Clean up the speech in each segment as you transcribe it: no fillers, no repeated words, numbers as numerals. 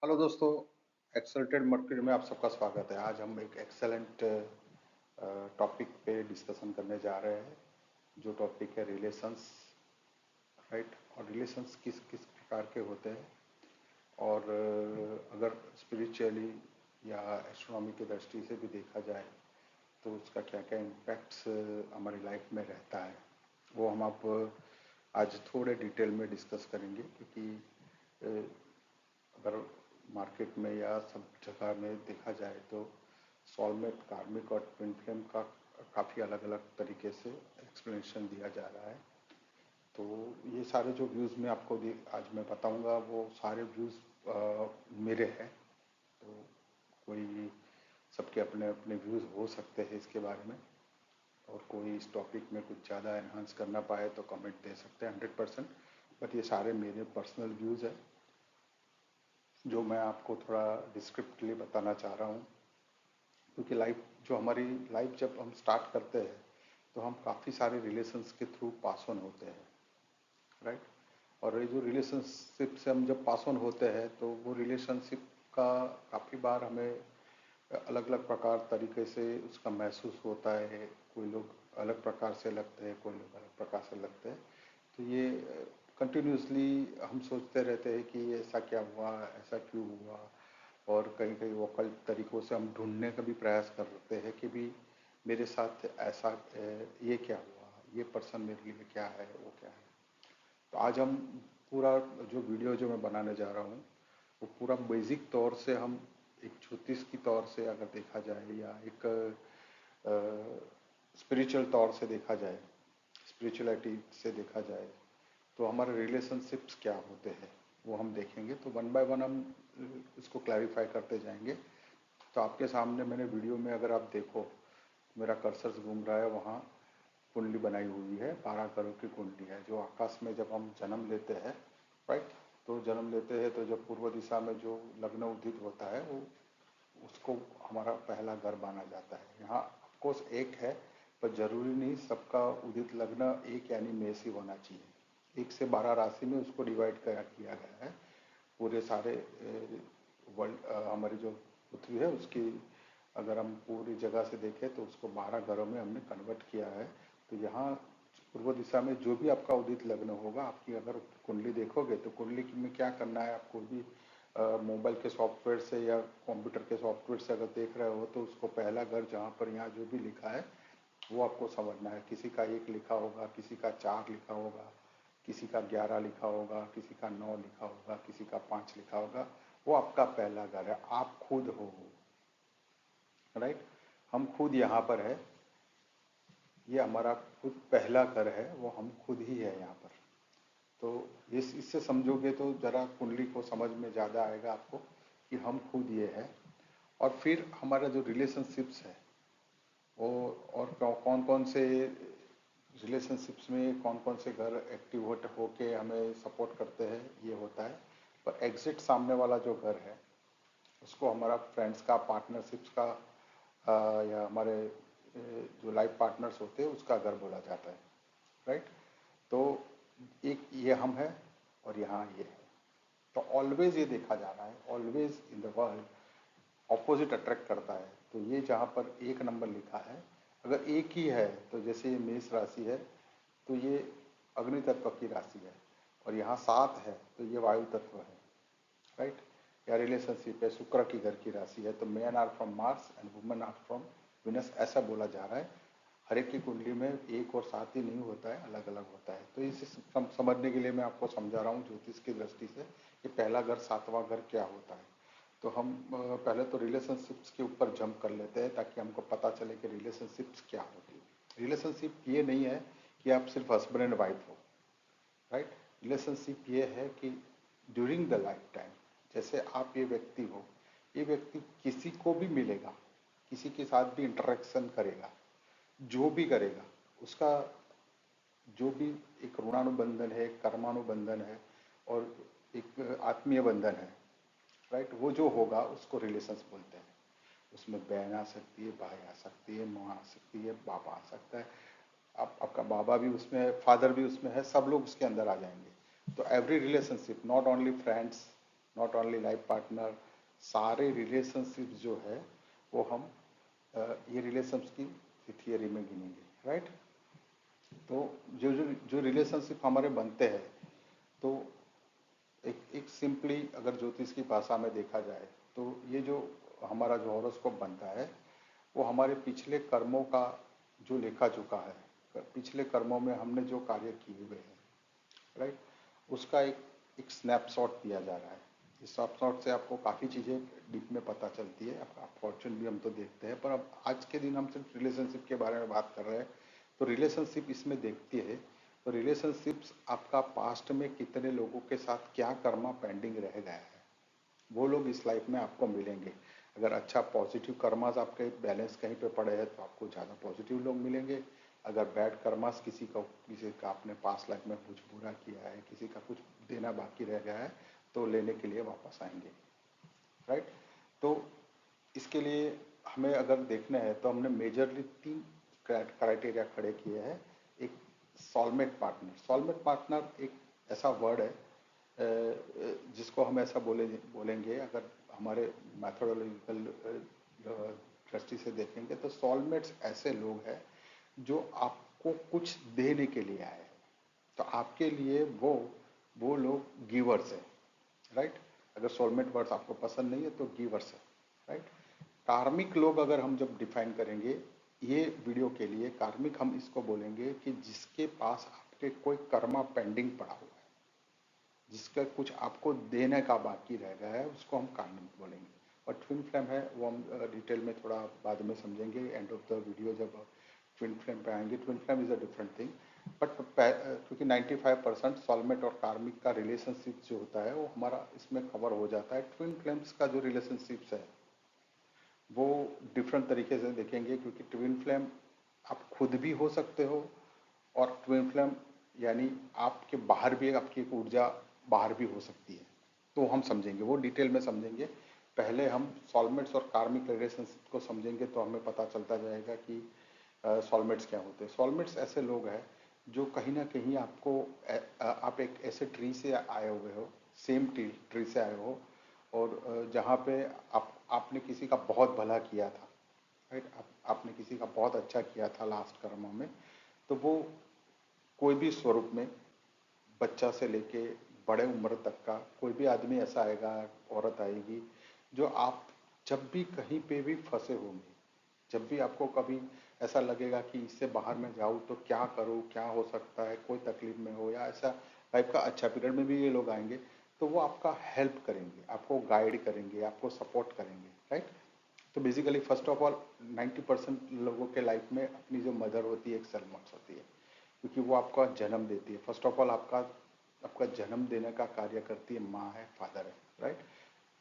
Hello दोस्तों, accelerated market में आप सबका स्वागत है। आज हम एक एक्सेलेंट टॉपिक पे डिस्कशन करने जा रहे हैं, जो टॉपिक है रिलेशंस। राइट। और रिलेशंस किस किस प्रकार के होते हैं, और अगर स्पिरिचुअली या एस्ट्रोनॉमी की दृष्टि से भी देखा जाए तो उसका क्या क्या इम्पैक्ट्स हमारी लाइफ में रहता है, वो हम आप आज थोड़े डिटेल में डिस्कस करेंगे। क्योंकि अगर मार्केट में या सब जगह में देखा जाए तो सॉलमेट, कार्मिक और ट्विन फ्लेम का काफ़ी अलग अलग तरीके से एक्सप्लेनेशन दिया जा रहा है। तो ये सारे जो व्यूज़ मैं आपको आज मैं बताऊंगा, वो सारे व्यूज़ मेरे हैं। तो कोई, सबके अपने अपने व्यूज़ हो सकते हैं इसके बारे में, और कोई इस टॉपिक में कुछ ज़्यादा एनहांस करना पाए तो कमेंट दे सकते हैं 100%। बट ये सारे मेरे पर्सनल व्यूज़ हैं, जो मैं आपको थोड़ा डिस्क्रिप्टिवली बताना चाह रहा हूँ। क्योंकि लाइफ, जो हमारी लाइफ जब हम स्टार्ट करते हैं तो हम काफ़ी सारे रिलेशंस के थ्रू पास ऑन होते हैं। राइट। और ये जो रिलेशनशिप से हम जब पास ऑन होते हैं तो वो रिलेशनशिप का काफ़ी बार हमें अलग अलग प्रकार तरीके से उसका महसूस होता है। कोई लोग अलग प्रकार से लगते हैं, कोई लोग अलग प्रकार से लगते हैं। तो ये कंटिन्यूसली हम सोचते रहते हैं कि ऐसा क्या हुआ, ऐसा क्यों हुआ। और कहीं कहीं वोकल तरीकों से हम ढूंढने का भी प्रयास करते हैं कि भी मेरे साथ ऐसा ये क्या हुआ, ये पर्सन मेरे लिए क्या है, वो क्या है। तो आज हम पूरा जो वीडियो जो मैं बनाने जा रहा हूँ, वो पूरा बेसिक तौर से हम एक ज्योतिष की तौर से अगर देखा जाए, या एक स्पिरिचुअल तौर से देखा जाए, स्पिरिचुअलिटी से देखा जाए, तो हमारे रिलेशनशिप्स क्या होते हैं वो हम देखेंगे। तो वन बाय वन हम इसको क्लैरिफाई करते जाएंगे। तो आपके सामने मैंने वीडियो में अगर आप देखो, मेरा कर्सर घूम रहा है, वहाँ कुंडली बनाई हुई है, 12 करोड़ की कुंडली है, जो आकाश में जब हम जन्म लेते हैं। राइट। तो जन्म लेते हैं तो जब पूर्व दिशा में जो लग्न उदित होता है, वो उसको हमारा पहला घर माना जाता है। यहाँ ऑफकोर्स एक है, पर जरूरी नहीं सबका उदित लग्न एक यानी मेष ही होना चाहिए। 1 से 12 राशि में उसको डिवाइड किया गया है। पूरे सारे वर्ल्ड, हमारी जो पृथ्वी है उसकी अगर हम पूरी जगह से देखें तो उसको 12 घरों में हमने कन्वर्ट किया है। तो यहाँ पूर्व दिशा में जो भी आपका उदित लग्न होगा, आपकी अगर कुंडली देखोगे तो कुंडली में क्या करना है, आपको भी मोबाइल के सॉफ्टवेयर से या कंप्यूटर के सॉफ्टवेयर से अगर देख रहे हो तो उसको पहला घर जहाँ पर यहाँ जो भी लिखा है वो आपको समझना है। किसी का 1 लिखा होगा, किसी का 4 लिखा होगा, किसी का 11 लिखा होगा, किसी का 9 लिखा होगा, किसी का 5 लिखा होगा। वो आपका पहला घर है, आप खुद हो। राइट। हम खुद यहाँ पर है, ये हमारा खुद पहला घर है, वो हम खुद ही है यहाँ पर। तो इससे समझोगे तो जरा कुंडली को समझ में ज़्यादा आएगा आपको कि हम खुद ये है। और फिर हमारा जो रिलेशनशिप्स है वो, और कौन कौन से रिलेशनशिप्स में कौन कौन से घर एक्टिव होके हमें सपोर्ट करते हैं, ये होता है। पर एग्जिट सामने वाला जो घर है उसको हमारा फ्रेंड्स का, पार्टनरशिप्स का, या हमारे जो लाइफ पार्टनर्स होते हैं उसका घर बोला जाता है। राइट। तो एक ये हम है और यहाँ ये है। तो ऑलवेज ये देखा जा रहा है, always in the world opposite attract करता है। तो ये जहाँ पर 1 नंबर लिखा है, अगर एक ही है तो जैसे ये मेष राशि है तो ये अग्नि तत्व की राशि है, और यहाँ 7 है तो ये वायु तत्व है। राइट। या रिलेशनशिप है, शुक्र की घर की राशि है, तो man are from Mars and women are from Venus, ऐसा बोला जा रहा है। हर एक की कुंडली में 1 और 7 ही नहीं होता है, अलग अलग होता है। तो इसे समझने के लिए मैं आपको समझा रहा हूँ ज्योतिष की दृष्टि से कि पहला घर, 7वां घर क्या होता है। तो हम पहले तो रिलेशनशिप्स के ऊपर जंप कर लेते हैं ताकि हमको पता चले कि रिलेशनशिप्स क्या होती है। रिलेशनशिप ये नहीं है कि आप सिर्फ हस्बैंड एंड वाइफ हो। राइट। रिलेशनशिप ये है कि ड्यूरिंग द लाइफ टाइम, जैसे आप ये व्यक्ति हो, ये व्यक्ति किसी को भी मिलेगा, किसी के साथ भी इंटरेक्शन करेगा, जो भी करेगा उसका जो भी एक ऋणानुबंधन है, एक कर्मानुबंधन है, और एक आत्मीय बंधन है। राइट। वो जो होगा उसको रिलेशंस बोलते हैं। उसमें बहन आ सकती है, भाई आ सकती है, माँ आ सकती है, बाबा आ सकता है, आपका बाबा भी उसमें है, फादर भी उसमें है, सब लोग उसके अंदर आ जाएंगे। तो every relationship, not only friends, not only life partner, सारे रिलेशनशिप जो है वो हम ये रिलेशनशिप की थियरी में गिनेंगे, राइट। तो जो जो जो रिलेशनशिप हमारे बनते हैं, तो एक एक सिंपली अगर ज्योतिष की भाषा में देखा जाए तो ये जो हमारा जो हॉरोस्कोप बनता है वो हमारे पिछले कर्मों का जो लेखा जोखा है, पिछले कर्मों में हमने जो कार्य किए हुए हैं, राइट, उसका एक एक स्नैपशॉट दिया जा रहा है। इस स्नैपशॉट से आपको काफ़ी चीज़ें डीप में पता चलती है, आपका फॉर्चून भी हम तो देखते हैं, पर अब आज के दिन हम सिर्फ रिलेशनशिप के बारे में बात कर रहे हैं, तो रिलेशनशिप इसमें देखती है। तो रिलेशनशिप्स आपका पास्ट में कितने लोगों के साथ क्या कर्मा पेंडिंग रह गया है, वो लोग इस लाइफ में आपको मिलेंगे। अगर अच्छा पॉजिटिव कर्मास आपके बैलेंस कहीं पे पड़े हैं तो आपको ज़्यादा पॉजिटिव लोग मिलेंगे। अगर बैड कर्मास किसी का आपने पास लाइफ में कुछ बुरा किया है, किसी का कुछ देना बाकी रह गया है, तो लेने के लिए वापस आएंगे, राइट। तो इसके लिए हमें अगर देखना है तो हमने मेजरली 3 क्राइटेरिया खड़े किए हैं। एक सोलमेट पार्टनर। सोलमेट पार्टनर एक ऐसा वर्ड है जिसको हम ऐसा बोलेंगे, अगर हमारे मैथोडोलॉजिकल दृष्टि से देखेंगे तो सोलमेट्स ऐसे लोग हैं जो आपको कुछ देने के लिए आए हैं। तो आपके लिए वो लोग गिवर्स हैं, राइट। अगर सोलमेट वर्ड्स आपको पसंद नहीं है तो गिवर्स है, राइट। कार्मिक लोग अगर हम जब डिफाइन करेंगे ये वीडियो के लिए, कार्मिक हम इसको बोलेंगे कि जिसके पास आपके कोई कर्मा पेंडिंग पड़ा हुआ है, जिसका कुछ आपको देने का बाकी रह गया है, उसको हम कार्मिक बोलेंगे। और ट्विन फ्लेम है वो हम डिटेल में थोड़ा बाद में समझेंगे, एंड ऑफ द वीडियो जब ट्विन फ्लेम पे आएंगे। Twin flame is a different thing, but क्योंकि 95% सॉलमेट और कार्मिक का रिलेशनशिप जो होता है वो हमारा इसमें कवर हो जाता है। ट्विन फ्लेम्स का जो रिलेशनशिप्स है वो डिफरेंट तरीके से देखेंगे, क्योंकि ट्विन फ्लेम आप खुद भी हो सकते हो, और ट्विन फ्लेम यानी आपके बाहर भी आपकी एक ऊर्जा बाहर भी हो सकती है। तो हम समझेंगे, वो डिटेल में समझेंगे। पहले हम सॉलमेट्स और कार्मिक रिलेशनशिप को समझेंगे तो हमें पता चलता जाएगा कि सॉलमेट्स क्या होते हैं। सॉलमेट्स ऐसे लोग हैं जो कहीं ना कहीं आपको आप एक ऐसे ट्री से आए हुए हो, सेम ट्री से आए हो, और जहाँ पे आपने किसी का बहुत भला किया था, राइट, आपने किसी का बहुत अच्छा किया था लास्ट कर्मों में, तो वो कोई भी स्वरूप में, बच्चा से लेके बड़े उम्र तक का कोई भी आदमी ऐसा आएगा, औरत आएगी, जो आप जब भी कहीं पे भी फंसे होंगे, जब भी आपको कभी ऐसा लगेगा कि इससे बाहर मैं जाऊँ तो क्या करूँ, क्या हो सकता है, कोई तकलीफ में हो या ऐसा लाइफ का अच्छा पीरियड में भी ये लोग आएंगे, तो वो आपका हेल्प करेंगे, आपको गाइड करेंगे, आपको सपोर्ट करेंगे, राइट। तो बेसिकली फर्स्ट ऑफ ऑल 90% लोगों के लाइफ में अपनी जो मदर होती है एक सोलमेट होती है, क्योंकि वो आपका जन्म देती है। फर्स्ट ऑफ ऑल आपका आपका जन्म देने का कार्य करती है माँ है, फादर है, राइट।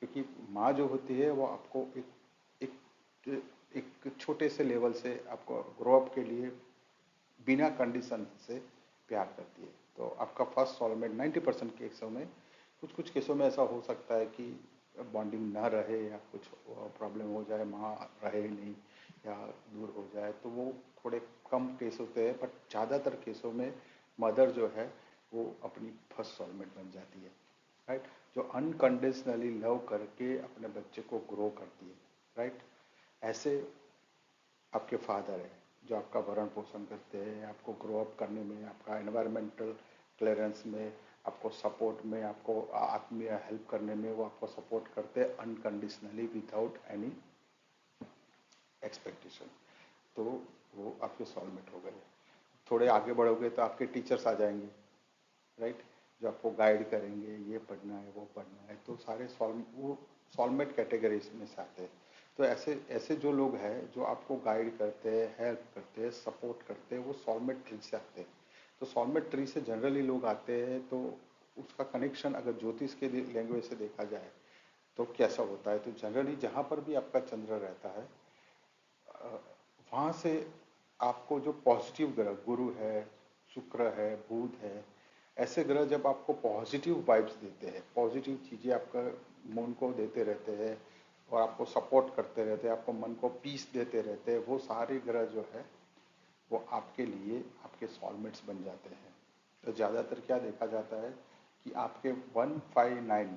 क्योंकि माँ जो होती है वो आपको एक एक छोटे से लेवल से आपको ग्रो अप के लिए बिना कंडीशन से प्यार करती है। तो आपका फर्स्ट सोलमेट 90% केसों में, कुछ कुछ केसों में ऐसा हो सकता है कि बॉन्डिंग ना रहे या कुछ प्रॉब्लम हो जाए, माँ रहे नहीं या दूर हो जाए, तो वो थोड़े कम केस होते हैं। बट ज़्यादातर केसों में मदर जो है वो अपनी फर्स्ट सोलमेट बन जाती है, राइट, जो अनकंडीशनली लव करके अपने बच्चे को ग्रो करती है, राइट। ऐसे आपके फादर है जो आपका भरण पोषण करते हैं, आपको ग्रो अप करने में, आपका एनवायरमेंटल क्लियरेंस में, आपको सपोर्ट में, आपको आत्मीय हेल्प करने में वो आपको सपोर्ट करते हैं अनकंडीशनली विदाउट एनी एक्सपेक्टेशन। तो वो आपके सोलमेट हो गए। थोड़े आगे बढ़ोगे तो आपके टीचर्स आ जाएंगे, राइट, जो आपको गाइड करेंगे, ये पढ़ना है वो पढ़ना है, तो सारे वो सॉलमेट कैटेगरीज में से आते हैं। तो ऐसे ऐसे जो लोग हैं जो आपको गाइड करते हैं, हेल्प करते हैं, सपोर्ट करते हैं, वो सॉलमेट ट्री से आते हैं। तो सॉलमेट ट्री से जनरली लोग आते हैं, तो उसका कनेक्शन अगर ज्योतिष के लैंग्वेज से देखा जाए तो कैसा होता है, तो जनरली जहाँ पर भी आपका चंद्र रहता है वहाँ से आपको जो पॉजिटिव ग्रह, गुरु है, शुक्र है, बुध है, ऐसे ग्रह जब आपको पॉजिटिव वाइब्स देते हैं, पॉजिटिव चीज़ें आपका मन को देते रहते हैं और आपको सपोर्ट करते रहते हैं, आपको मन को पीस देते रहते हैं, वो सारे ग्रह जो है वो आपके लिए आपके सॉलमेट्स बन जाते हैं। तो ज़्यादातर क्या देखा जाता है कि आपके 159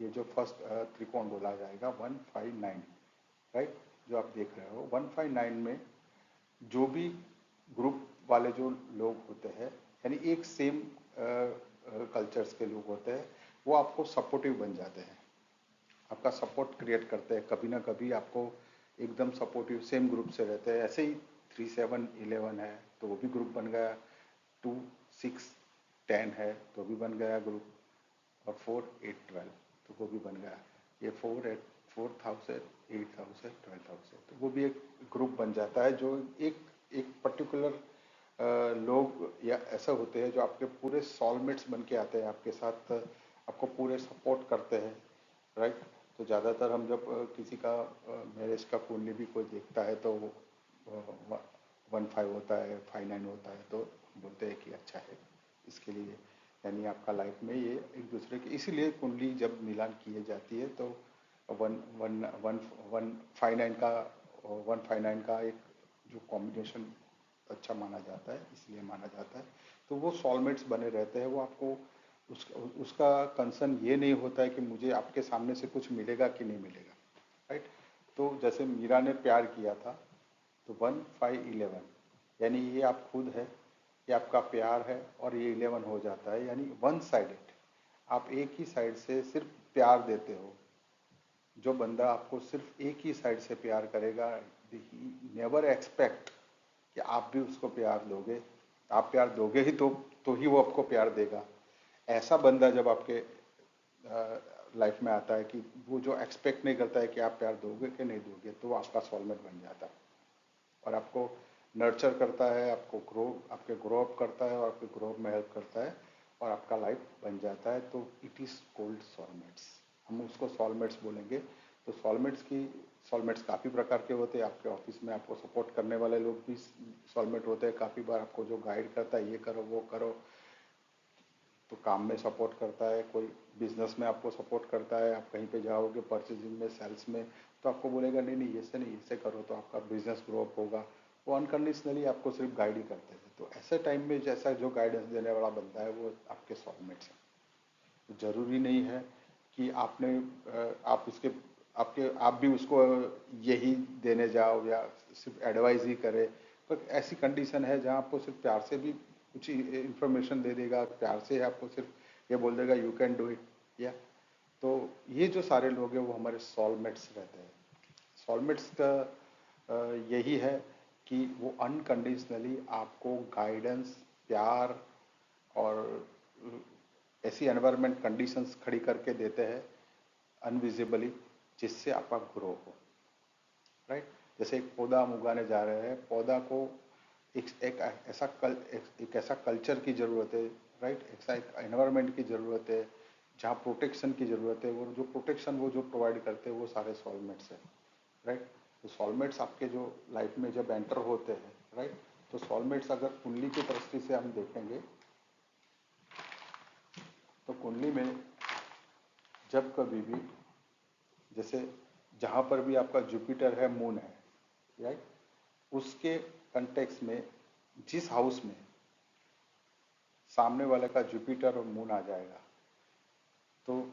ये जो फर्स्ट त्रिकोण बोला जाएगा 159, राइट, जो आप देख रहे हो 159 में जो भी ग्रुप वाले जो लोग होते हैं, यानी एक सेम कल्चर्स के लोग होते हैं, वो आपको सपोर्टिव बन जाते हैं, आपका सपोर्ट क्रिएट करते हैं। कभी ना कभी आपको एकदम सपोर्टिव सेम ग्रुप से रहते हैं। ऐसे ही 3, 7, 11 है तो वो भी ग्रुप बन गया, 2, 6, 10 है तो भी बन गया ग्रुप, और 4, 8, 12 तो वो भी बन गया। ये 4,000, 8,000, 12,000 तो वो भी एक ग्रुप बन जाता है, जो एक पर्टिकुलर लोग या ऐसा होते हैं जो आपके पूरे सोलमेट्स बन के आते हैं आपके साथ, आपको पूरे सपोर्ट करते हैं, राइट। तो ज़्यादातर हम जब किसी का मैरिज का कुंडली भी कोई देखता है तो 15 होता है, 59 होता है, तो बोलते हैं कि अच्छा है इसके लिए, यानी आपका लाइफ में ये एक दूसरे के, इसीलिए कुंडली जब मिलान किए जाती है तो 159 का एक जो कॉम्बिनेशन अच्छा माना जाता है, इसलिए माना जाता है। तो वो सोलमेट्स बने रहते हैं, वो आपको उसका कंसर्न ये नहीं होता है कि मुझे आपके सामने से कुछ मिलेगा कि नहीं मिलेगा, राइट। तो जैसे मीरा ने प्यार किया था तो 1, 5, 11 यानी ये आप खुद है, ये आपका प्यार है, और ये 11 हो जाता है, यानी वन साइडेड, आप एक ही साइड से सिर्फ प्यार देते हो। जो बंदा आपको सिर्फ एक ही साइड से प्यार करेगा, नेवर एक्सपेक्ट कि आप भी उसको प्यार दोगे, आप प्यार दोगे ही तो ही वो आपको प्यार देगा। ऐसा बंदा जब आपके लाइफ में आता है कि वो जो एक्सपेक्ट नहीं करता है कि आप प्यार दोगे कि नहीं दोगे, तो वो आपका सोलमेट बन जाता है और आपको नर्चर करता है, आपके ग्रो अप करता है और आपके ग्रो अप में हेल्प करता है और आपका लाइफ बन जाता है। तो इट इज़ कॉल्ड सोलमेट्स, हम उसको सोलमेट्स बोलेंगे। तो सोलमेट्स काफ़ी प्रकार के होते हैं। आपके ऑफिस में आपको सपोर्ट करने वाले लोग भी सोलमेट होते हैं, काफ़ी बार आपको जो गाइड करता है, ये करो वो करो, तो काम में सपोर्ट करता है, कोई बिजनेस में आपको सपोर्ट करता है, आप कहीं पे जाओगे परचेजिंग में, सेल्स में, तो आपको बोलेगा नहीं नहीं ऐसे करो तो आपका बिजनेस ग्रो अप होगा। वो अनकंडीशनली आपको सिर्फ गाइड ही करते हैं। तो ऐसे टाइम में जैसा जो गाइडेंस देने वाला बनता है वो आपके सोलमेट्स है। तो जरूरी नहीं है कि आप भी उसको यही देने जाओ या सिर्फ एडवाइस ही करे। तो ऐसी कंडीशन है जहाँ आपको सिर्फ प्यार से भी कुछ इंफॉर्मेशन दे देगा, प्यार से आपको सिर्फ ये बोल देगा यू कैन डू इट, या तो ये जो सारे लोग हैं वो हमारे सोलमेट्स रहते हैं। सोलमेट्स का यही है कि वो अनकंडीशनली आपको गाइडेंस, प्यार और ऐसी एनवायरनमेंट कंडीशंस खड़ी करके देते हैं अनविजिबली, जिससे आपका ग्रो हो, राइट। जैसे एक पौधा हम उगाने जा रहे हैं, पौधा को एक ऐसा कल्चर की ज़रूरत है, राइट, ऐसा एक एनवायरनमेंट की ज़रूरत है जहाँ प्रोटेक्शन की ज़रूरत है। वो जो प्रोटेक्शन वो जो प्रोवाइड करते हैं वो सारे सोलमेट्स हैं, राइट। तो सोलमेट्स आपके जो लाइफ में जब एंटर होते हैं, राइट, तो सोलमेट्स अगर कुंडली की दृष्टि से हम देखेंगे तो कुंडली में जब कभी भी, जैसे जहाँ पर भी आपका जुपिटर है, मून है, राइट, उसके कंटेक्स्ट में जिस हाउस में सामने वाले का जुपिटर और मून आ जाएगा, तो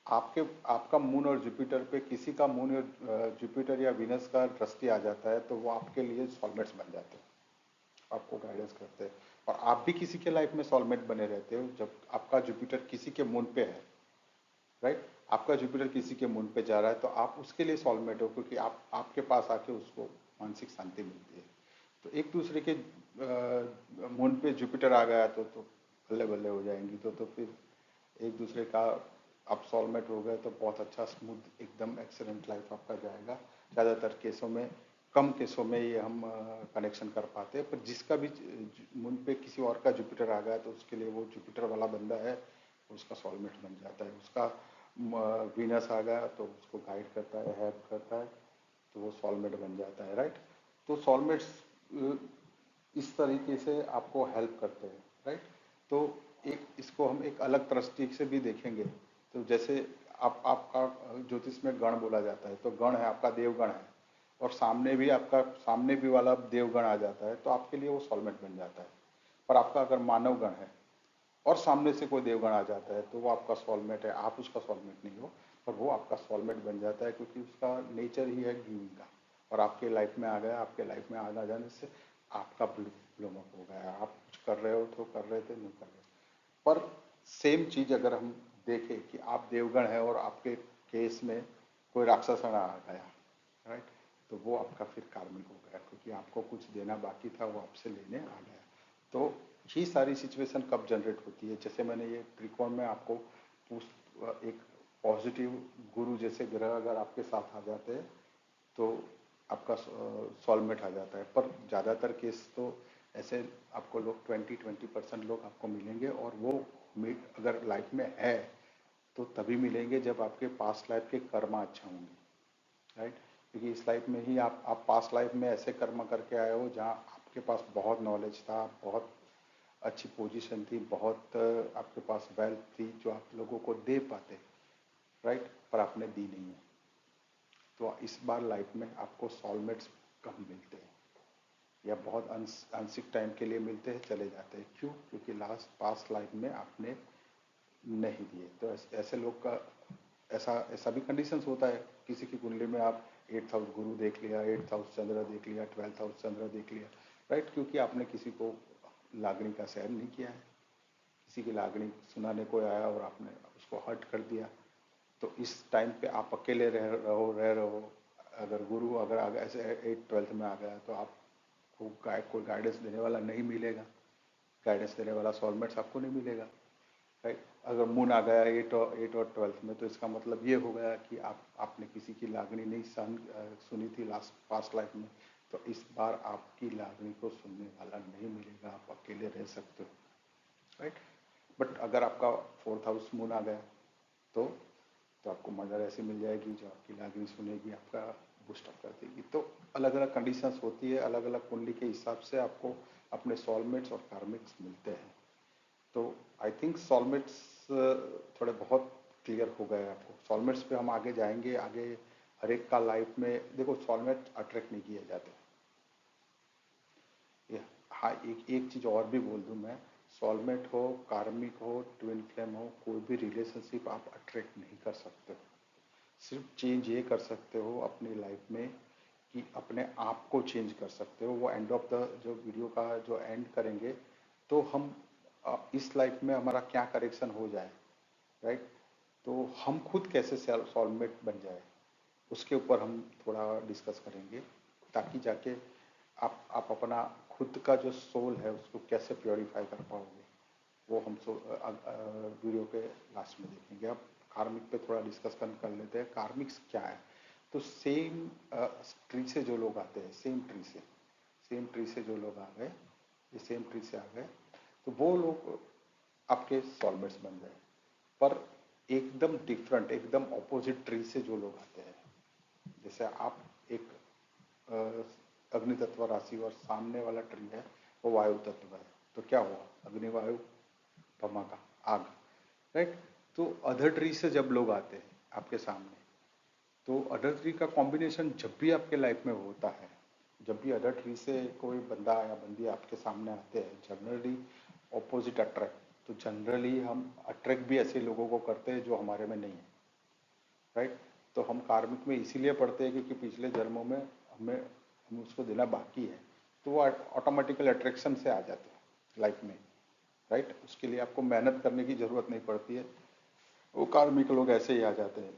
आपका मून और जुपिटर पे किसी का मून और जुपिटर या विनस का दृष्टि आ जाता है तो वो आपके लिए सोलमेट्स बन जाते हैं, आपको गाइडेंस करते हैं। और आप भी किसी के लाइफ में सोलमेट बने रहते हो जब आपका जुपिटर किसी के मून पे है, राइट। आपका जुपिटर किसी के मून पे जा रहा है तो आप उसके लिए सोलमेट हो, क्योंकि आपके पास आके उसको मानसिक शांति मिलती है। तो एक दूसरे के मून पे जुपिटर आ गया तो बल्ले बल्ले हो जाएंगी। तो फिर एक दूसरे का आप सोलमेट हो गए तो बहुत अच्छा स्मूथ एकदम एक्सीलेंट लाइफ आपका जाएगा। ज़्यादातर केसों में, कम केसों में ये हम कनेक्शन कर पाते हैं, पर जिसका भी मून पे किसी और का जुपिटर आ गया तो उसके लिए वो जुपिटर वाला बंदा है, उसका सोलमेट बन जाता है। उसका वीनस आ गया तो उसको गाइड करता है, हेल्प करता है, तो वो सोलमेट बन जाता है, राइट। तो सोलमेट्स इस तरीके से आपको हेल्प करते हैं, राइट। तो इसको हम एक अलग दृष्टि से भी देखेंगे। तो जैसे आपका ज्योतिष में गण बोला जाता है, तो गण है आपका, देवगण है, और सामने भी वाला देवगण आ जाता है तो आपके लिए वो सोलमेट बन जाता है। पर आपका अगर मानव गण है और सामने से कोई देवगण आ जाता है तो वो आपका सोलमेट है, आप उसका सोलमेट नहीं हो। पर वो आपका सोलमेट बन जाता है क्योंकि उसका नेचर ही है गिविंग का, और आपके लाइफ में आ गया। आपके लाइफ में आ जाने से आपका ब्लूम अप हो गया। आप कुछ कर रहे हो तो कर रहे थे, नहीं कर रहे। पर सेम चीज अगर हम देखें कि आप देवगण है और आपके केस में कोई राक्षसण आ गया, राइट, तो वो आपका फिर कार्मिक हो गया क्योंकि आपको कुछ देना बाकी था, वो आपसे लेने आ गया। तो ये सारी सिचुएशन कब जनरेट होती है? जैसे मैंने ये त्रिकोण में आपको एक पॉजिटिव गुरु जैसे ग्रह अगर आपके साथ आ जाते हैं तो आपका सोलमेट आ जाता है। पर ज़्यादातर केस तो ऐसे आपको लोग 20% लोग आपको मिलेंगे, और वो अगर लाइफ में है तो तभी मिलेंगे जब आपके पास्ट लाइफ के कर्मा अच्छा होंगे, राइट। क्योंकि इस लाइफ में ही आप पास्ट लाइफ में ऐसे कर्म करके आए हो जहाँ आपके पास बहुत नॉलेज था, बहुत अच्छी पोजीशन थी, बहुत आपके पास वेल्थ थी जो आप लोगों को दे पाते, राइट, पर आपने दी नहीं है। तो इस बार लाइफ में आपको सोलमेट्स कम मिलते हैं या बहुत आंशिक टाइम के लिए मिलते हैं, चले जाते हैं। क्यों? क्योंकि लास्ट पास्ट लाइफ में आपने नहीं दिए। तो ऐसे लोग का ऐसा ऐसा भी कंडीशंस होता है। किसी की कुंडली में आप 8th हाउस गुरु देख लिया, 8th हाउस चंद्र देख लिया, 12th हाउस चंद्र देख लिया, राइट, क्योंकि आपने किसी को लागणी का सहन नहीं किया है। किसी की लागणी सुनाने को आया और आपने उसको हर्ट कर दिया। तो इस टाइम पे आप अकेले रह रहो। अगर गुरु अगर ऐसे 8th-12th में आ गया तो आपको कोई गाइडेंस देने वाला नहीं मिलेगा। गाइडेंस देने वाला सोलमेट्स आपको नहीं मिलेगा, राइट। अगर मून आ गया 8 और 12th में तो इसका मतलब ये हो गया कि आपने किसी की लागणी नहीं सुनी थी लास्ट पास्ट लाइफ में, तो इस बार आपकी लागणी को सुनने वाला नहीं मिलेगा। आप अकेले रह सकते हो, राइट। बट अगर आपका 4th हाउस मून आ गया तो आपको मदर ऐसी मिल जाएगी जो आपकी लागणी सुनेगी, आपका बूस्टअप कर देगी। तो अलग अलग कंडीशंस होती है, अलग अलग कुंडली के हिसाब से आपको अपने सोलमेट्स और कार्मिक्स मिलते हैं। तो आई थिंक सोलमेट्स थोड़े बहुत क्लियर हो गए आपको। सोलमेट्स पे हम आगे जाएंगे। आगे हर एक का लाइफ में देखो सोलमेट अट्रैक्ट नहीं किए जाते। हाँ, एक चीज और भी बोल दूं मैं, सोलमेट हो, कार्मिक हो, ट्विन फ्लेम हो, कोई भी रिलेशनशिप आप अट्रैक्ट नहीं कर सकते हो। सिर्फ चेंज ये कर सकते हो अपनी लाइफ में कि अपने आप को चेंज कर सकते हो। वो एंड ऑफ द जो वीडियो का जो एंड करेंगे तो हम इस लाइफ में हमारा क्या करेक्शन हो जाए, राइट, तो हम खुद कैसे सोलमेट बन जाए उसके ऊपर हम थोड़ा डिस्कस करेंगे, ताकि जाके आप अपना खुद का जो सोल है उसको कैसे प्योरीफाई कर पाओगे वो हम वीडियो के लास्ट में देखेंगे। अब कार्मिक पे थोड़ा डिस्कस कर लेते हैं। कार्मिक्स क्या है? तो सेम ट्री से जो लोग आते हैं, सेम ट्री से जो लोग आ गए, ये सेम ट्री से आ गए, तो वो लोग आपके सोलमेट्स बन गए। पर एकदम डिफरेंट, एकदम ऑपोजिट ट्री से जो लोग आते हैं, जैसे आप एक अग्नि तत्व राशि और सामने वाला ट्री है वो वायु तत्व है, तो क्या हुआ? अग्नि वायु धमाका आग, राइट। तो अदर ट्री से जब लोग आते हैं आपके सामने, तो अदर ट्री का कॉम्बिनेशन जब भी आपके लाइफ में होता है, जब भी अदर ट्री से कोई बंदा या बंदी आपके सामने आते हैं, जनरली ऑपोजिट अट्रैक्ट। तो जनरली हम अट्रैक्ट भी ऐसे लोगों को करते हैं जो हमारे में नहीं है, राइट। तो हम कार्मिक में इसीलिए पढ़ते हैं क्योंकि पिछले जन्मों में हमें उसको देना बाकी है, तो वो ऑटोमेटिकल अट्रैक्शन से आ जाते हैं लाइफ में, राइट। उसके लिए आपको मेहनत करने की जरूरत नहीं पड़ती है, वो कार्मिक लोग ऐसे ही आ जाते हैं।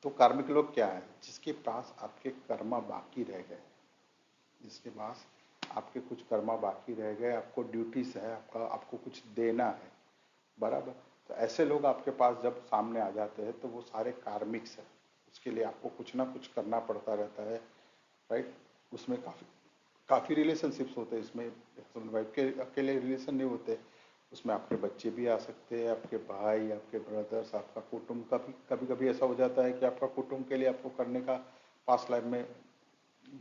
तो कार्मिक लोग क्या है? जिसके पास आपके कर्मा बाकी रह गए, जिसके पास आपके कुछ कर्मा बाकी रह गए, आपको ड्यूटीज है, आपको कुछ देना है, बराबर। तो ऐसे लोग आपके पास जब सामने आ जाते हैं तो वो सारे कार्मिक्स है। उसके लिए आपको कुछ ना कुछ करना पड़ता रहता है, राइट। उसमें काफ़ी रिलेशनशिप्स होते हैं। इसमें हस्बैंड वाइफ के अकेले रिलेशन नहीं होते, उसमें आपके बच्चे भी आ सकते हैं, आपके भाई, आपके ब्रदर्स, आपका कुटुंब का भी कभी कभी ऐसा हो जाता है कि आपका कुटुंब के लिए आपको करने का पास्ट लाइफ में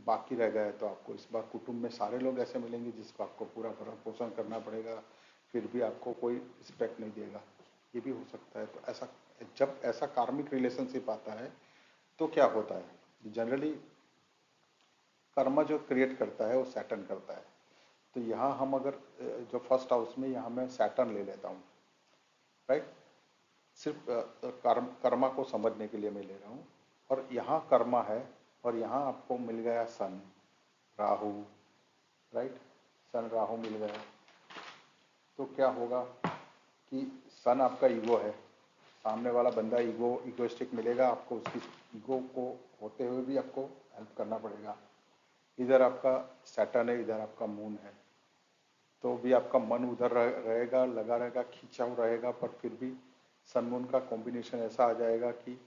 बाकी रह गया है, तो आपको इस बार कुटुंब में सारे लोग ऐसे मिलेंगे जिसको आपको पूरा भरण पोषण करना पड़ेगा, फिर भी आपको कोई रिस्पेक्ट नहीं देगा, ये भी हो सकता है। तो ऐसा जब ऐसा कार्मिक रिलेशनशिप आता है तो क्या होता है? जनरली कर्म जो क्रिएट करता है वो सैटर्न करता है। तो यहाँ हम अगर जो फर्स्ट हाउस में यहाँ मैं सैटर्न ले लेता हूँ, राइट। सिर्फ कर्मा को समझने के लिए मैं ले रहा हूँ। और यहाँ कर्मा है और यहाँ आपको मिल गया सन, राहु, राइट, सन राहु मिल गया। तो क्या होगा कि सन आपका ईगो है, सामने वाला बंदा इगोइस्टिक मिलेगा आपको, उसकी ईगो को होते हुए भी आपको हेल्प करना पड़ेगा। इधर आपका सैटर्न है, इधर आपका मून है, तो भी आपका मन उधर रहेगा, लगा रहेगा, खींचा हुआ रहेगा, पर फिर भी सन मून का कॉम्बिनेशन ऐसा आ जाएगा कि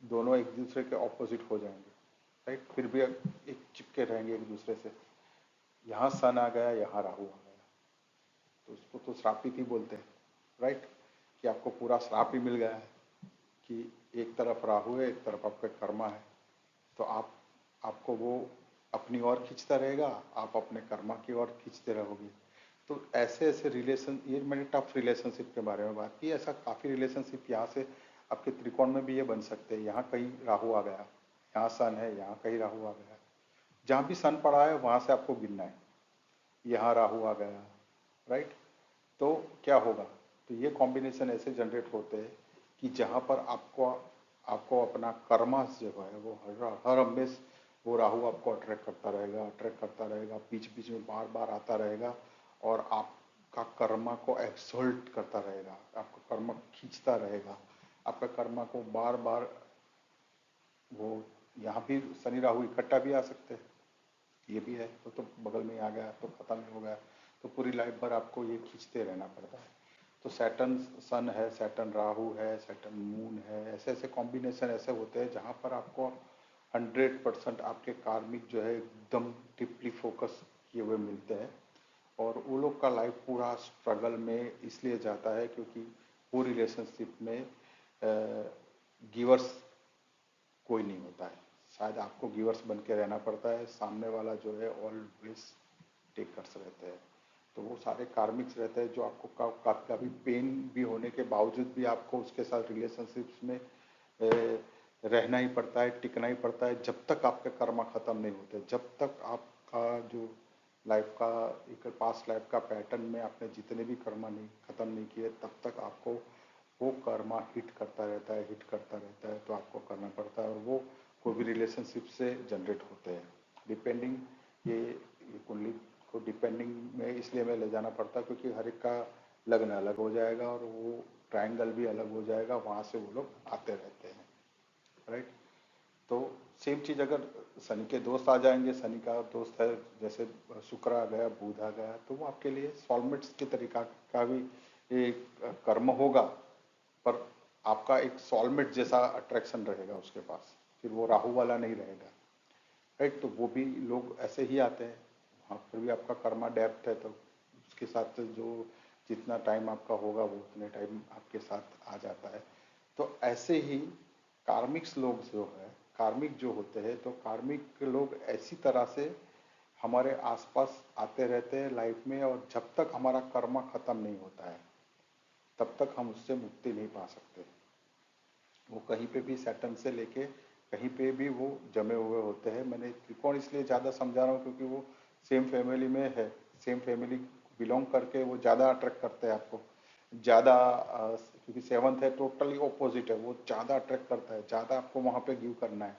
दोनों एक दूसरे के ऑपोजिट हो जाएंगे, राइट, फिर भी एक चिपके रहेंगे एक दूसरे से। यहाँ सन आ गया, यहाँ राहु आ गया, तो उसको तो श्रापित ही बोलते हैं, राइट, कि आपको पूरा श्राप ही मिल गया है कि एक तरफ राहु है, एक तरफ आपका कर्मा है, तो आपको वो अपनी ओर खींचता रहेगा, आप अपने कर्मा की ओर खींचते रहोगे। तो ऐसे ऐसे रिलेशन, ये मैंने टफ रिलेशनशिप के बारे में बात की, ऐसा काफ़ी रिलेशनशिप यहाँ से आपके त्रिकोण में भी ये बन सकते हैं। यहाँ कहीं राहु आ गया, यहाँ सन है, यहाँ कहीं राहु आ गया, जहाँ भी सन पड़ा है वहाँ से आपको गिनना है, यहाँ राहु आ गया, राइट। तो क्या होगा, तो ये कॉम्बिनेशन ऐसे जनरेट होते हैं कि जहाँ पर आपको अपना कर्मा जो है वो हर हमेश वो राहु आपको अट्रैक्ट करता रहेगा, बीच बीच में बार बार आता रहेगा और आपका कर्मा को एक्सोल्ट करता रहेगा, आपका कर्मा खींचता रहेगा, आपका कर्मा को बार बार वो, यहाँ भी शनि राहु इकट्ठा भी आ सकते हैं, ये भी है, तो बगल में आ गया तो खत्म हो गया, तो पूरी लाइफ भर आपको ये खींचते रहना पड़ता है। तो सैटर्न सन है, सैटर्न राहु है, सैटर्न मून है, ऐसे ऐसे कॉम्बिनेशन ऐसे होते हैं जहाँ पर आपको 100% आपके कार्मिक जो है एकदम डीपली फोकस किए हुए मिलते हैं। और वो लोग का लाइफ पूरा स्ट्रगल में इसलिए जाता है क्योंकि वो रिलेशनशिप में गिवर्स कोई नहीं होता है, शायद आपको गिवर्स बन के रहना पड़ता है, सामने वाला जो है ऑलवेज टेकर्स रहते हैं। तो वो सारे कार्मिक्स रहते हैं जो आपको कभी पेन भी होने के बावजूद भी आपको उसके साथ रिलेशनशिप्स में रहना ही पड़ता है, टिकना ही पड़ता है, जब तक आपके कर्मा खत्म नहीं होते, जब तक आपका जो लाइफ का एक पास्ट लाइफ का पैटर्न में आपने जितने भी कर्मा नहीं खत्म नहीं किए, तब तक आपको वो कर्मा हिट करता रहता है, तो आपको करना पड़ता है। और वो कोई भी रिलेशनशिप से जनरेट होते हैं, डिपेंडिंग, ये कुंडली को डिपेंडिंग में इसलिए मैं ले जाना पड़ता है क्योंकि हर एक का लग्न अलग हो जाएगा और वो ट्रायंगल भी अलग हो जाएगा, वहाँ से वो लोग आते रहते हैं, राइट। तो सेम चीज अगर शनि के दोस्त आ जाएंगे, शनि का दोस्त है जैसे शुक्र आ गया, बुध आ गया, तो वो आपके लिए सोलमेट्स के तरीका का भी एक कर्म होगा, पर आपका एक सोलमेट जैसा अट्रैक्शन रहेगा उसके पास, फिर वो राहु वाला नहीं रहेगा, राइट। तो वो भी लोग ऐसे ही आते हैं, वहाँ पर भी आपका कर्मा डेप्थ है, तो उसके साथ जो जितना टाइम आपका होगा वो उतने टाइम आपके साथ आ जाता है। तो ऐसे ही कार्मिक्स लोग जो है, कार्मिक जो होते हैं, तो कार्मिक लोग ऐसी तरह से हमारे आसपास आते रहते हैं लाइफ में, और जब तक हमारा कर्मा खत्म नहीं होता है तब तक हम उससे मुक्ति नहीं पा सकते। वो कहीं पे भी सैटर्न से लेके कहीं पे भी वो जमे हुए होते हैं। मैंने त्रिकोण इसलिए ज़्यादा समझा रहा हूँ क्योंकि वो सेम फैमिली में है, सेम फैमिली बिलोंग करके वो ज़्यादा अट्रैक्ट करते हैं आपको, ज़्यादा, क्योंकि सेवंथ है टोटली ऑपोजिट है, वो ज़्यादा अट्रैक्ट करता है, ज़्यादा आपको वहाँ पे गिव करना है,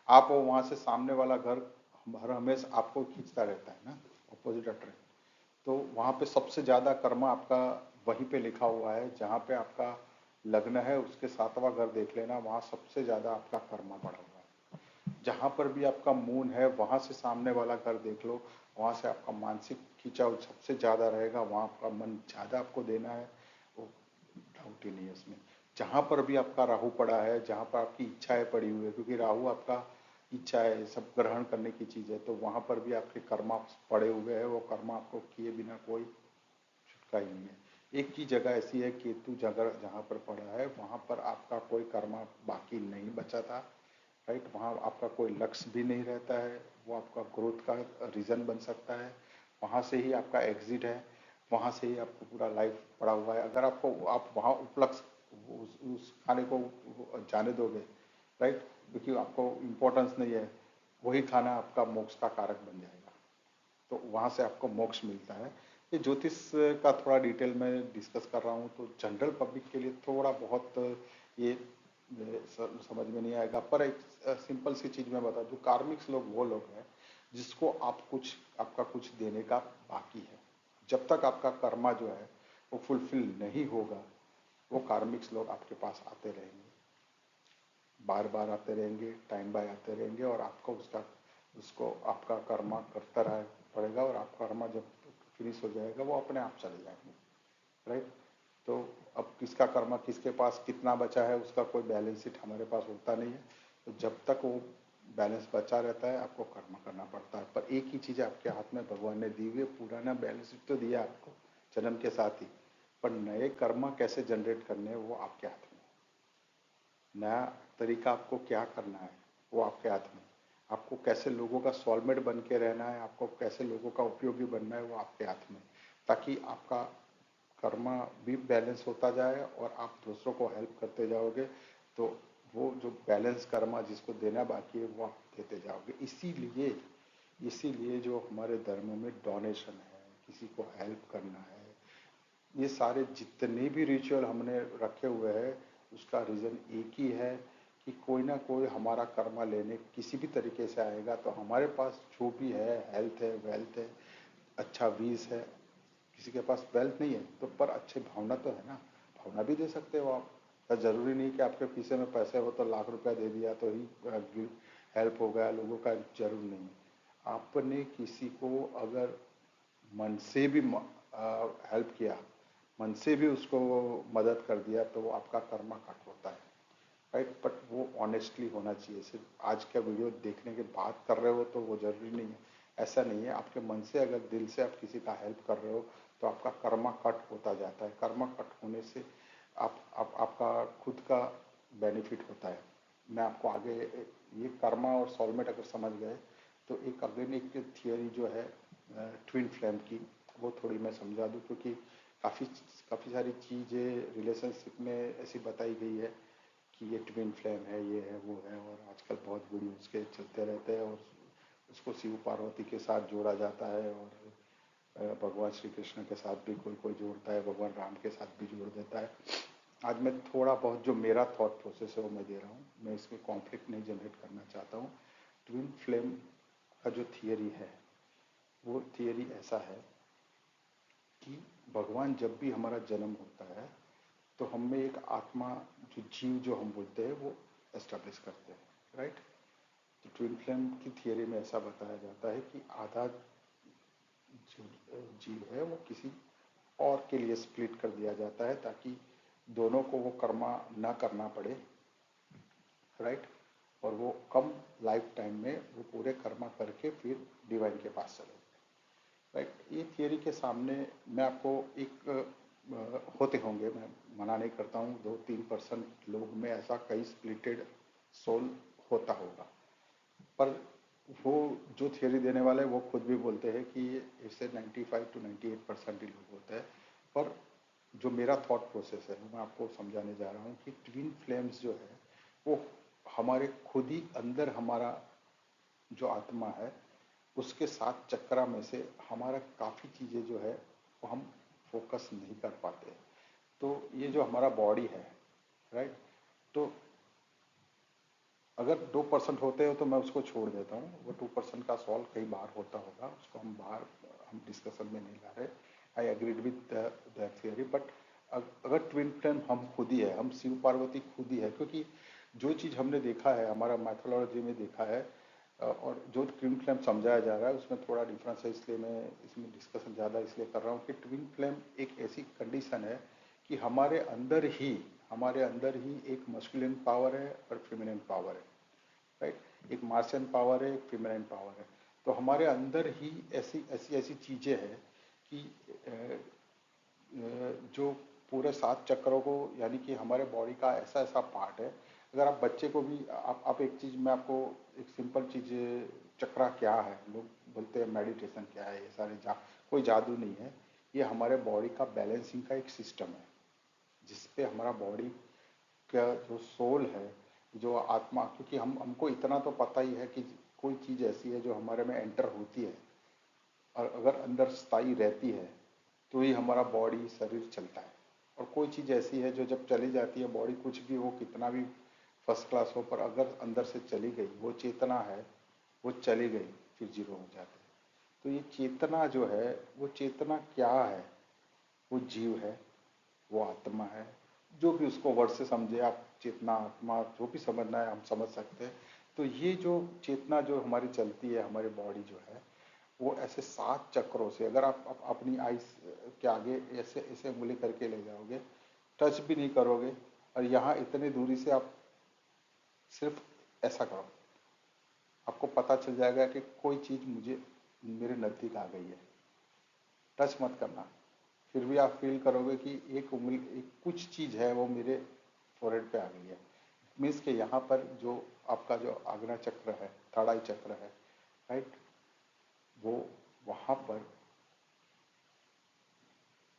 आप वो वहाँ से सामने वाला घर हर हमेशा आपको खींचता रहता है ना, ऑपोजिट अट्रैक्ट। तो वहाँ पे सबसे ज़्यादा कर्मा आपका वहीं पे लिखा हुआ है, जहाँ पे आपका लग्न है उसके 7वां घर देख लेना, वहाँ सबसे ज़्यादा आपका कर्मा पड़ा हुआ है। जहाँ पर भी आपका मून है वहाँ से सामने वाला घर देख लो, वहाँ से आपका मानसिक खिंचाव सबसे ज़्यादा रहेगा, वहाँ आपका मन ज़्यादा आपको देना है, वो डाउट ही नहीं है इसमें। जहाँ पर भी आपका राहु पड़ा है, जहाँ पर आपकी इच्छाएं पड़ी हुई है, क्योंकि राहु आपका इच्छा है, सब ग्रहण करने की चीज़ है, तो वहाँ पर भी आपके कर्मा पड़े हुए हैं, वो कर्मा आपको किए बिना कोई छुटका ही नहीं है। एक ही जगह ऐसी है केतु जगह जहाँ पर पड़ा है, वहाँ पर आपका कोई कर्मा बाकी नहीं बचा था, राइट। वहाँ आपका कोई लक्ष्य भी नहीं रहता है, वो आपका ग्रोथ का रीज़न बन सकता है, वहाँ से ही आपका एग्जिट है, वहाँ से ही आपको पूरा लाइफ पड़ा हुआ है। अगर आपको आप वहाँ उपलक्ष्य उस खाने को जाने दोगे, राइट, क्योंकि आपको इम्पोर्टेंस नहीं है, वही खाना आपका मोक्ष का कारक बन जाएगा, तो वहाँ से आपको मोक्ष मिलता है। ये ज्योतिष का थोड़ा डिटेल में डिस्कस कर रहा हूँ, तो जनरल पब्लिक के लिए थोड़ा बहुत ये समझ में नहीं आएगा। पर एक सिंपल सी चीज मैं बता दूं, कार्मिक्स लोग वो लोग हैं जिसको आपका कुछ देने का बाकी है। जब तक आपका कर्मा जो है वो फुलफिल नहीं होगा, वो कार्मिक्स लोग आपके पास आते रहेंगे, बार बार आते रहेंगे, टाइम बाय आते रहेंगे, और आपको उसको आपका कर्मा करता रहा पड़ेगा, और आपका कर्मा जब फिनिश हो जाएगा वो अपने आप चले जाएंगे, राइट। तो अब किसका कर्मा किसके पास कितना बचा है उसका कोई बैलेंस शीट हमारे पास होता नहीं है। तो जब तक वो बैलेंस बचा रहता है आपको कर्मा करना पड़ता है। पर एक ही चीज आपके हाथ में भगवान ने दी हुई है, पुराना बैलेंस शीट तो दिया आपको जन्म के साथ ही, पर नए कर्मा कैसे जनरेट करने हैं वो आपके हाथ में। नया तरीका आपको क्या करना है वो आपके हाथ में। आपको कैसे लोगों का सॉलमेट बन के रहना है, आपको कैसे लोगों का उपयोगी बनना है, वो आपके हाथ में। ताकि आपका कर्मा भी बैलेंस होता जाए और आप दूसरों को हेल्प करते जाओगे, तो वो जो बैलेंस कर्मा जिसको देना बाकी है वो आप देते जाओगे। इसीलिए जो हमारे धर्म में डोनेशन है, किसी को हेल्प करना है, ये सारे जितने भी रिचुअल हमने रखे हुए हैं, उसका रीजन एक ही है कि कोई ना कोई हमारा कर्मा लेने किसी भी तरीके से आएगा। तो हमारे पास जो भी है, हेल्थ है, वेल्थ है, अच्छा वीज है, किसी के पास वेल्थ नहीं है तो पर अच्छे भावना तो है ना, भावना भी दे सकते हो आप। तो जरूरी नहीं कि आपके पीछे में पैसे हो तो लाख रुपया दे दिया तो ही हेल्प हो गया, लोगों का जरूर नहीं है। आपने किसी को अगर मन से भी हेल्प किया, मन से भी उसको मदद कर दिया, तो वो आपका कर्मा कट होता है, राइट। बट वो ऑनेस्टली होना चाहिए। सिर्फ आज का वीडियो देखने के बाद कर रहे हो तो वो जरूरी नहीं है, ऐसा नहीं है। आपके मन से अगर दिल से आप किसी का हेल्प कर रहे हो तो आपका कर्मा कट होता जाता है। कर्मा कट होने से आपका खुद का बेनिफिट होता है। मैं आपको आगे ये कर्मा और सोलमेट अगर समझ गए तो एक अगेन एक थियोरी जो है ट्विन फ्लेम की, वो थोड़ी मैं समझा दूं, क्योंकि काफ़ी सारी चीज़ें रिलेशनशिप में ऐसी बताई गई है कि ये ट्विन फ्लेम है, ये है, वो है, और आजकल बहुत वीडियोस के चलते रहते हैं, और उसको शिव पार्वती के साथ जोड़ा जाता है, और भगवान श्री कृष्ण के साथ भी कोई कोई जोड़ता है, भगवान राम के साथ भी जोड़ देता है। आज मैं थोड़ा बहुत जो मेरा थॉट प्रोसेस है वो मैं दे रहा हूँ, मैं इसमें कॉन्फ्लिक्ट नहीं जनरेट करना चाहता हूँ। ट्विन फ्लेम का जो थियरी है वो थियरी ऐसा है कि भगवान जब भी हमारा जन्म होता है तो हम में एक आत्मा, जो जीव जो हम बोलते हैं, वो एस्टेब्लिश करते हैं, राइट। तो ट्विन फ्लेम की थियरी में ऐसा बताया जाता है कि आधा जो जीव है वो किसी और के लिए स्प्लिट कर दिया जाता है ताकि दोनों को वो कर्मा ना करना पड़े, राइट। और वो कम लाइफ टाइम में वो पूरे कर्मा करके फिर डिवाइन के पास चले, राइट। ये थियरी के सामने मैं आपको एक होते होंगे, मैं मना नहीं करता हूँ, 2-3% लोग में ऐसा कई स्प्लिटेड सोल होता होगा। पर वो जो थियरी देने वाले वो खुद भी बोलते हैं कि इससे 95 to 98% ही लोग होते हैं। पर जो मेरा थॉट प्रोसेस है मैं आपको समझाने जा रहा हूँ कि ट्विन फ्लेम्स जो है वो हमारे खुद ही अंदर, हमारा जो आत्मा है उसके साथ चक्रा में से हमारा काफ़ी चीज़ें जो है वो हम फोकस नहीं कर पाते। तो ये जो हमारा बॉडी है, राइट, तो अगर 2% होते हो तो मैं उसको छोड़ देता हूँ, वो 2% का सॉल्व कहीं बाहर होता होगा, उसको हम बाहर हम डिस्कशन में नहीं ला रहे। I agreed with that theory. But अगर ट्विन फ्लेम हम खुद ही है, हम शिव पार्वती खुद ही है, क्योंकि जो चीज़ हमने देखा है, हमारा मैथोलॉजी में देखा है, और जो ट्विन फ्लेम समझाया जा रहा है उसमें थोड़ा डिफरेंस है, इसलिए मैं इसमें डिस्कशन ज़्यादा इसलिए कर रहा हूँ कि ट्विन फ्लेम एक ऐसी कंडीशन है कि हमारे अंदर ही एक मस्कुलिन पावर है और फेमिनिन पावर है, राइट। एक मार्शियन पावर है, एक फेमिनिन पावर है। तो हमारे अंदर ही ऐसी ऐसी ऐसी चीज़ें हैं कि जो पूरे 7 चक्रों को, यानी कि हमारे बॉडी का ऐसा ऐसा पार्ट है। अगर आप बच्चे को भी आप एक चीज़, मैं आपको एक सिंपल चीज़, चक्रा क्या है, लोग बोलते हैं मेडिटेशन क्या है, ये सारे कोई जादू नहीं है। ये हमारे बॉडी का बैलेंसिंग का एक सिस्टम है जिसपे हमारा बॉडी का जो सोल है, जो आत्मा, क्योंकि हमको इतना तो पता ही है कि कोई चीज़ ऐसी है जो हमारे में एंटर होती है और अगर अंदर स्थायी रहती है तो ही हमारा बॉडी शरीर चलता है। और कोई चीज़ ऐसी है जो जब चली जाती है, बॉडी कुछ भी हो, कितना भी फर्स्ट क्लास हो, पर अगर अंदर से चली गई, वो चेतना है, वो चली गई, फिर जीरो हो जाते हैं। तो ये चेतना जो है, वो चेतना क्या है? वो जीव है, वो आत्मा है, जो भी उसको वर्ड से समझे आप, चेतना, आत्मा, जो भी समझना है हम समझ सकते हैं। तो ये जो चेतना जो हमारी चलती है, हमारी बॉडी जो है, वो ऐसे 7 चक्रों से, अगर आप अपनी आईज के आगे ऐसे ऐसे उंगली करके ले जाओगे, टच भी नहीं करोगे, और यहाँ इतनी दूरी से आप सिर्फ ऐसा करो, आपको पता चल जाएगा कि कोई चीज़ मेरे नज़दीक आ गई है। टच मत करना, फिर भी आप फील करोगे कि एक उंगली, एक कुछ चीज़ है वो मेरे फोरहेड पे आ गई है। मीन्स के यहाँ पर जो आपका जो आज्ञा चक्र है, थर्ड आई चक्र है, राइट, वो वहाँ पर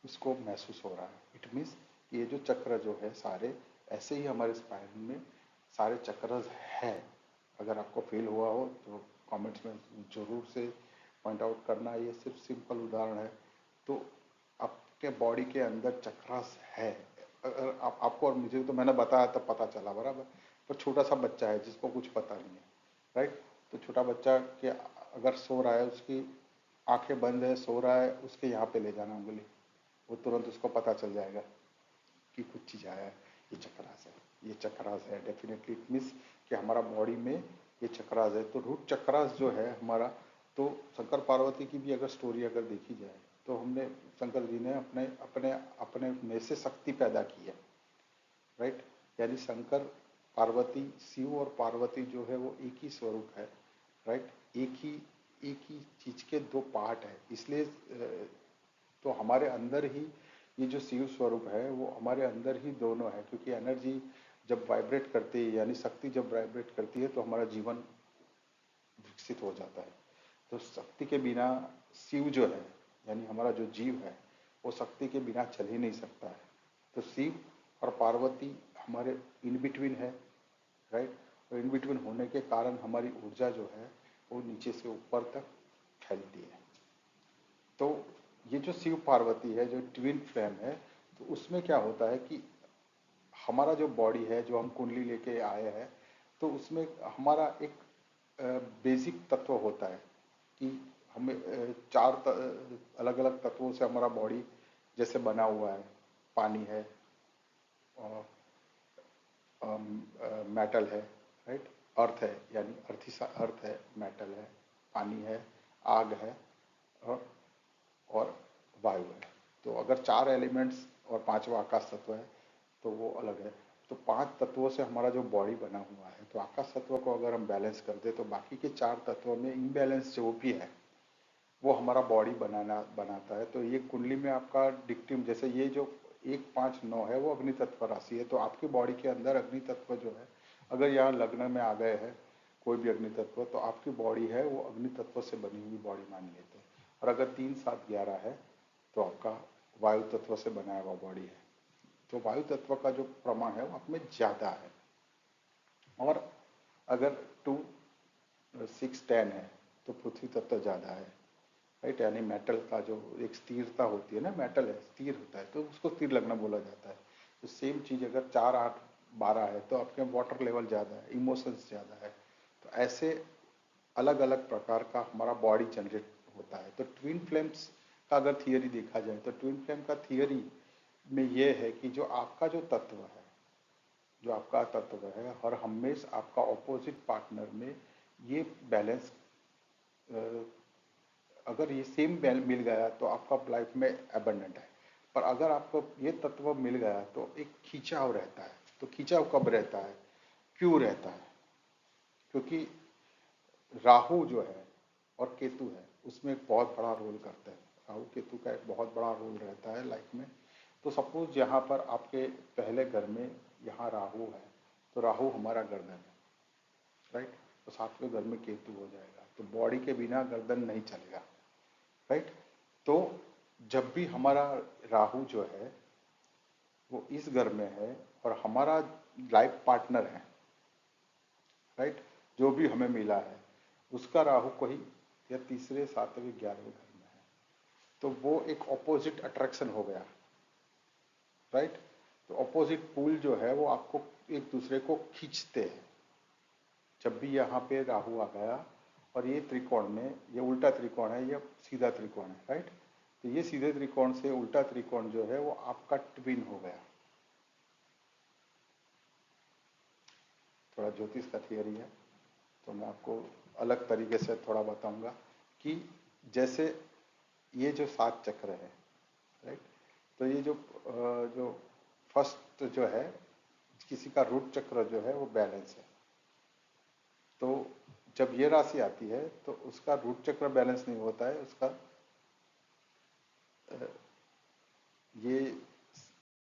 उसको महसूस हो रहा है। इट मीन्स ये जो चक्र जो है सारे, ऐसे ही हमारे स्पाइन में सारे चक्र है। अगर आपको फील हुआ हो तो कमेंट्स में जरूर से पॉइंट आउट करना। ये सिर्फ सिंपल उदाहरण है। तो आपके बॉडी के अंदर चक्रास है। अगर आपको और मुझे तो मैंने बताया तब पता चला, बराबर, पर छोटा सा बच्चा है जिसको कुछ पता नहीं है, राइट, तो छोटा बच्चा के अगर सो रहा है, उसकी आंखें बंद है, सो रहा है, उसके यहाँ पे ले जाना उंगली, वो तुरंत उसको पता चल जाएगा कि कुछ चीज़ आया है। ये चक्रास है, ये चक्रास है, डेफिनेटली इट मीन्स कि हमारा बॉडी में ये चक्रास है। तो रूट चक्रास जो है हमारा, तो शंकर पार्वती की भी अगर स्टोरी अगर देखी जाए, तो हमने, शंकर जी ने अपने अपने अपने में से शक्ति पैदा की है, राइट, यानी शंकर, पार्वती, शिव और पार्वती जो है वो एक ही स्वरूप है, राइट, एक ही चीज के दो पार्ट है। इसलिए तो हमारे अंदर ही ये जो शिव स्वरूप है वो हमारे अंदर ही दोनों है, क्योंकि एनर्जी जब वाइब्रेट करती है, यानी शक्ति जब वाइब्रेट करती है, तो हमारा जीवन विकसित हो जाता है। तो शक्ति के बिना शिव जो है, यानी हमारा जो जीव है, वो शक्ति के बिना चल ही नहीं सकता है। तो शिव और पार्वती हमारे इन बिटवीन है, राइट, और इन बिटवीन होने के कारण हमारी ऊर्जा जो है वो नीचे से ऊपर तक फैलती है। तो ये जो शिव पार्वती है, जो ट्विन फ्लेम है, तो उसमें क्या होता है कि हमारा जो बॉडी है, जो हम कुंडली लेके आए हैं, तो उसमें हमारा एक बेसिक तत्व होता है कि हमें चार अलग अलग तत्वों से हमारा बॉडी जैसे बना हुआ है। पानी है, मेटल है, राइट, अर्थ है, यानी अर्थी सा अर्थ है, मेटल है, पानी है, आग है, और और वायु है। तो अगर 4 एलिमेंट्स और 5वां आकाश तत्व है तो वो अलग है। तो 5 तत्वों से हमारा जो बॉडी बना हुआ है, तो आकाश तत्व को अगर हम बैलेंस कर दे, तो बाकी के 4 तत्वों में इम्बैलेंस जो भी है वो हमारा बॉडी बनाता है। तो ये कुंडली में आपका डिक्टिम, जैसे ये जो 1 5 9 है, वो अग्नि तत्व राशि है। तो आपकी बॉडी के अंदर अग्नि तत्व जो है, अगर यहाँ लग्न में आ गए हैं कोई भी अग्नि तत्व, तो आपकी बॉडी है वो अग्नि तत्व से बनी हुई बॉडी मान लेते हैं। और अगर 3 7 11 है तो आपका वायु तत्व से बनाया हुआ बॉडी है। तो वायु तत्व का जो प्रमाण है वो आप में ज्यादा है। और अगर 2 6 10 है तो पृथ्वी तत्व ज्यादा है, राइट, यानी मेटल का जो एक स्थिरता होती है ना, मेटल है, स्थिर होता है, तो उसको स्थिर लगना बोला जाता है। तो सेम चीज अगर 4 8 12 है तो आपके वाटर लेवल ज्यादा है, इमोशंस ज्यादा है। तो ऐसे अलग अलग प्रकार का हमारा बॉडी जनरेट होता है। तो ट्विन फ्लेम्स का अगर थियरी देखा जाए, तो ट्विन फ्लेम का थियरी में ये है कि जो आपका जो तत्व है, जो आपका तत्व है, हर हमेशा आपका ऑपोजिट पार्टनर में ये बैलेंस, अगर ये सेम मिल गया तो आपका लाइफ में एबंडेंट है। पर अगर आपको ये तत्व मिल गया तो एक खिंचाव रहता है। तो खिंचाव कब रहता है, क्यों रहता है? क्योंकि राहु जो है और केतु है, उसमें एक बहुत बड़ा रोल करता है। राहु केतु का एक बहुत बड़ा रोल रहता है लाइफ में। तो सपोज यहाँ पर आपके पहले घर में यहाँ राहु है, तो राहु हमारा गर्दन है, राइट, तो 7वें घर में केतु हो जाएगा, तो बॉडी के बिना गर्दन नहीं चलेगा, राइट। तो जब भी हमारा राहु जो है वो इस घर में है और हमारा लाइफ पार्टनर है, राइट, जो भी हमें मिला है उसका राहु कोई या तीसरे 7वें 11वें घर में है, तो वो एक ऑपोजिट अट्रैक्शन हो गया, राइट। तो ऑपोजिट पूल जो है वो आपको एक दूसरे को खींचते हैं। जब भी यहाँ पे राहु आ गया और ये त्रिकोण में, ये उल्टा त्रिकोण है, ये सीधा त्रिकोण है, राइट। तो ये सीधे त्रिकोण से उल्टा त्रिकोण जो है वो आपका ट्विन हो गया। थोड़ा ज्योतिष का थियरी है, तो मैं आपको अलग तरीके से थोड़ा बताऊंगा कि जैसे ये जो 7 चक्र है, राइट। तो ये जो फर्स्ट जो है, किसी का रूट चक्र जो है वो बैलेंस है। तो जब ये राशि आती है तो उसका रूट चक्र बैलेंस नहीं होता है, उसका ये